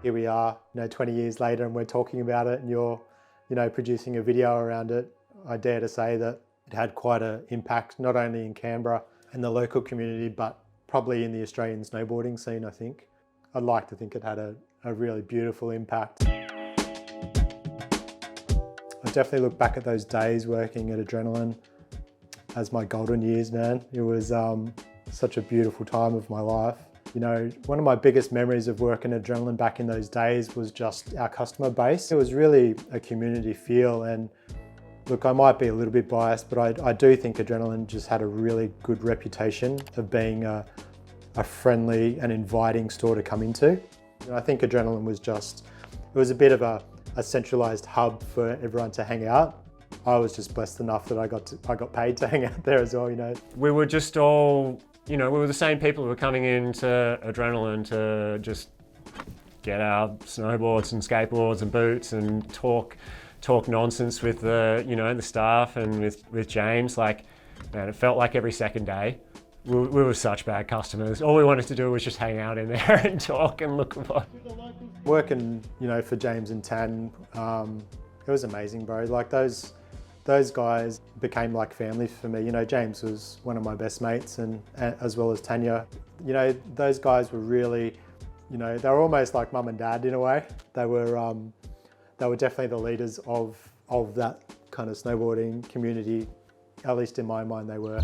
Here we are, 20 years later, and we're talking about it, and you're, producing a video around it. I dare to say that it had quite an impact, not only in Canberra and the local community, but probably in the Australian snowboarding scene, I think. I'd like to think it had a really beautiful impact. I definitely look back at those days working at Adrenalin as my golden years, man. It was such a beautiful time of my life. One of my biggest memories of working at Adrenalin back in those days was just our customer base. It was really a community feel, and look, I might be a little bit biased, but I do think Adrenalin just had a really good reputation of being a friendly and inviting store to come into. I think Adrenalin was it was a bit of a centralized hub for everyone to hang out. I was just blessed enough that I got paid to hang out there as well, We were just all, we were the same people who were coming into Adrenalin to just get our snowboards and skateboards and boots and talk nonsense with the, the staff and with James. Like, man, it felt like every second day. We were such bad customers. All we wanted to do was just hang out in there and talk and look at working, for James and Tan, it was amazing, bro. Like those guys became like family for me. James was one of my best mates, and as well as Tanya. Those guys were really, they were almost like mum and dad in a way. They were definitely the leaders of that kind of snowboarding community. At least in my mind, they were.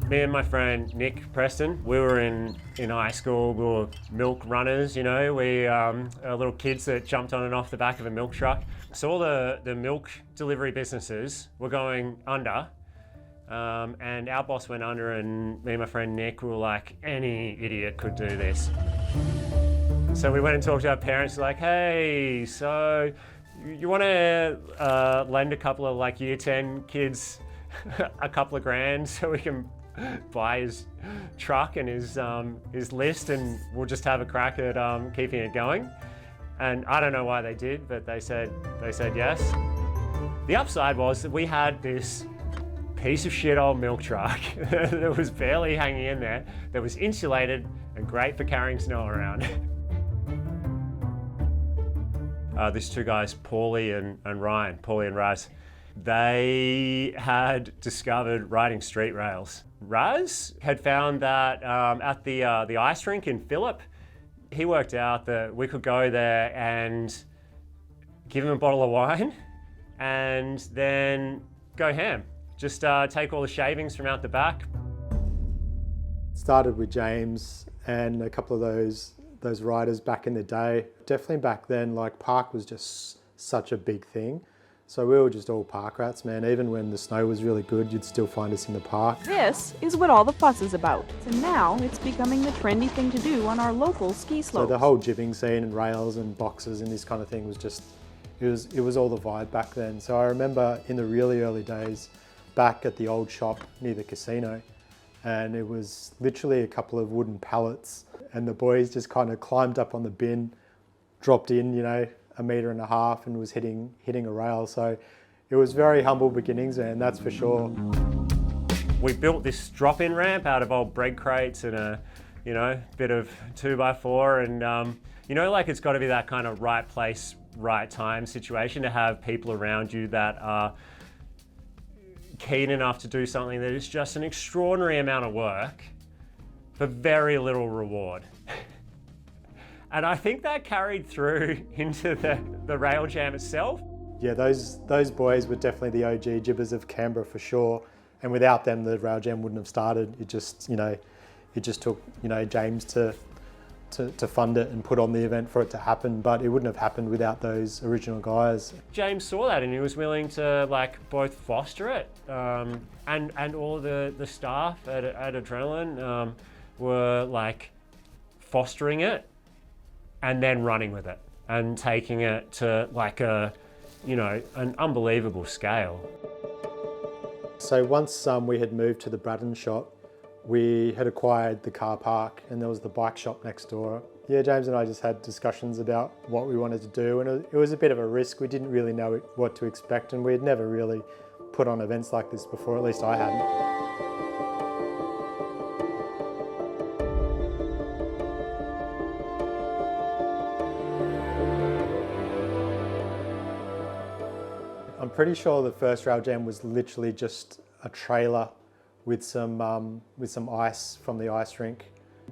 Me and my friend Nick Preston, we were in high school. We were milk runners, we little kids that jumped on and off the back of a milk truck. So all the milk delivery businesses were going under, and our boss went under, and me and my friend Nick were like, any idiot could do this. So we went and talked to our parents, like, hey, so you want to lend a couple of like year 10 kids a couple of grand so we can buy his truck and his list, and we'll just have a crack at keeping it going. And I don't know why they did, but they said yes. The upside was that we had this piece of shit old milk truck that was barely hanging in there, that was insulated and great for carrying snow around. These two guys, Paulie and Ryan, Paulie and Raz, they had discovered riding street rails. Raz had found that at the ice rink in Phillip, he worked out that we could go there and give him a bottle of wine and then go ham. Just take all the shavings from out the back. Started with James and a couple of those riders back in the day. Definitely back then, like, park was just such a big thing. So we were just all park rats, man. Even when the snow was really good, you'd still find us in the park. This is what all the fuss is about. And now it's becoming the trendy thing to do on our local ski slopes. So the whole jibbing scene and rails and boxes and this kind of thing was just, it was all the vibe back then. So I remember in the really early days, back at the old shop near the casino, and it was literally a couple of wooden pallets, and the boys just kind of climbed up on the bin, dropped in, 1.5 meters and was hitting a rail. So it was very humble beginnings, man, that's for sure. We built this drop-in ramp out of old bread crates and a, bit of 2x4, and like it's got to be that kind of right place, right time situation to have people around you that are keen enough to do something that is just an extraordinary amount of work for very little reward. And I think that carried through into the rail jam itself. Yeah, those boys were definitely the OG jibbers of Canberra for sure. And without them, the rail jam wouldn't have started. It just, it just took, James to fund it and put on the event for it to happen. But it wouldn't have happened without those original guys. James saw that and he was willing to both foster it, and all the staff at Adrenalin were fostering it and then running with it and taking it to an unbelievable scale. So once we had moved to the Braddon shop, we had acquired the car park and there was the bike shop next door. Yeah, James and I just had discussions about what we wanted to do, and it was a bit of a risk. We didn't really know what to expect, and we had never really put on events like this before, at least I hadn't. pretty sure the first rail jam was literally just a trailer with some ice from the ice rink.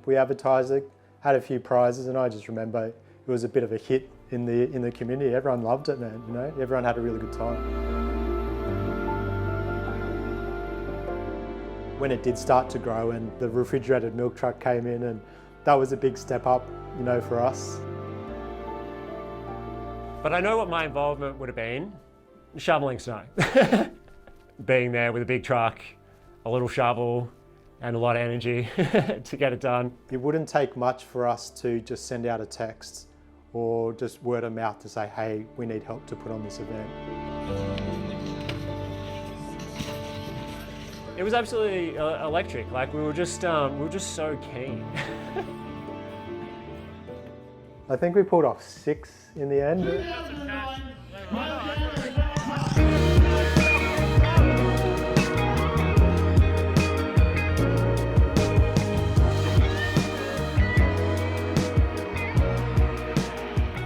We advertised it, had a few prizes, and I just remember it was a bit of a hit in the community. Everyone loved it, man. You know, everyone had a really good time. When it did start to grow and the refrigerated milk truck came in, and that was a big step up, you know, for us. But I know what my involvement would have been: shoveling snow. Being there with a big truck, a little shovel, and a lot of energy to get it done. It wouldn't take much for us to just send out a text or just word of mouth to say, hey, we need help to put on this event. It was absolutely electric. Like we were just so keen. I think we pulled off 6 in the end.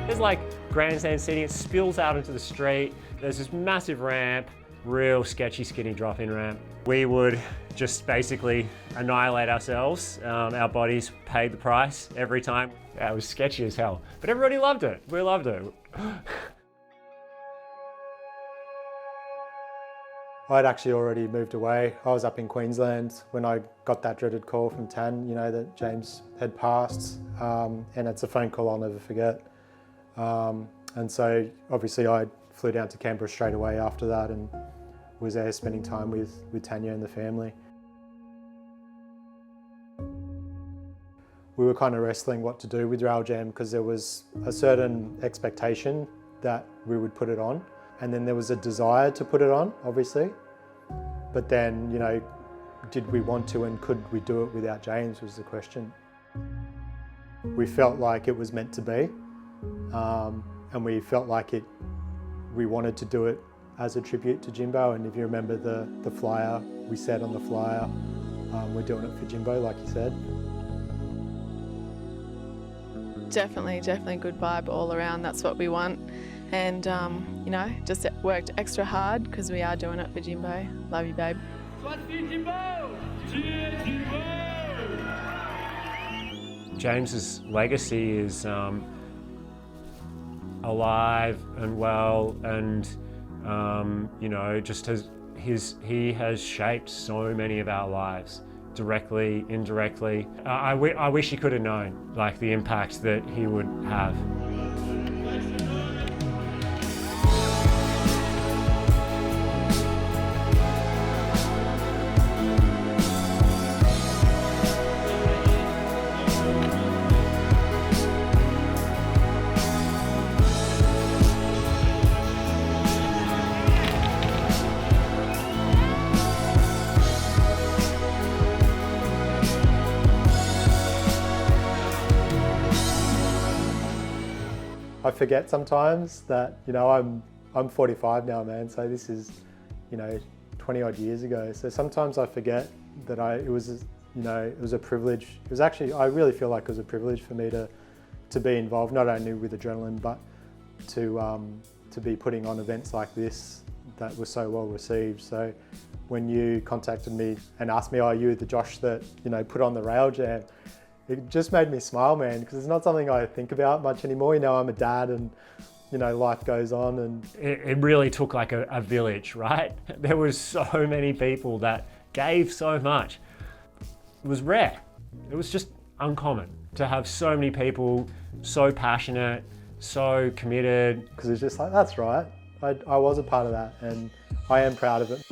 There's like grandstand seating, it spills out into the street. There's this massive ramp, real sketchy, skinny drop-in ramp. We would just basically annihilate ourselves. Our bodies paid the price every time. It was sketchy as hell, but everybody loved it. We loved it. I'd actually already moved away. I was up in Queensland when I got that dreaded call from Tan, you know, that James had passed. And it's a phone call I'll never forget. And so obviously I flew down to Canberra straight away after that and was there spending time with Tanya and the family. We were kind of wrestling what to do with Rail Jam because there was a certain expectation that we would put it on, and then there was a desire to put it on, obviously. But then, you know, did we want to and could we do it without James was the question. We felt like it was meant to be, and we felt like we wanted to do it as a tribute to Jimbo. And if you remember the flyer, we said on the flyer, we're doing it for Jimbo, like you said. Definitely good vibe all around. That's what we want. And, you know, just worked extra hard because we are doing it for Jimbo. Love you, babe. James's legacy is alive and well, and you know, he has shaped so many of our lives, directly, indirectly. I wish he could have known like the impact that he would have. I forget sometimes that, you know, I'm 45 now, man, so this is, you know, 20 odd years ago. So sometimes I forget that it was a privilege. It was actually, I really feel like it was a privilege for me to be involved, not only with Adrenalin, but to be putting on events like this that were so well received. So when you contacted me and asked me, are you the Josh that, you know, put on the Rail Jam? It just made me smile, man, because it's not something I think about much anymore. You know, I'm a dad and, you know, life goes on. And it really took like a village, right? There was so many people that gave so much. It was rare. It was just uncommon to have so many people so passionate, so committed. Because it's just like, that's right. I was a part of that and I am proud of it.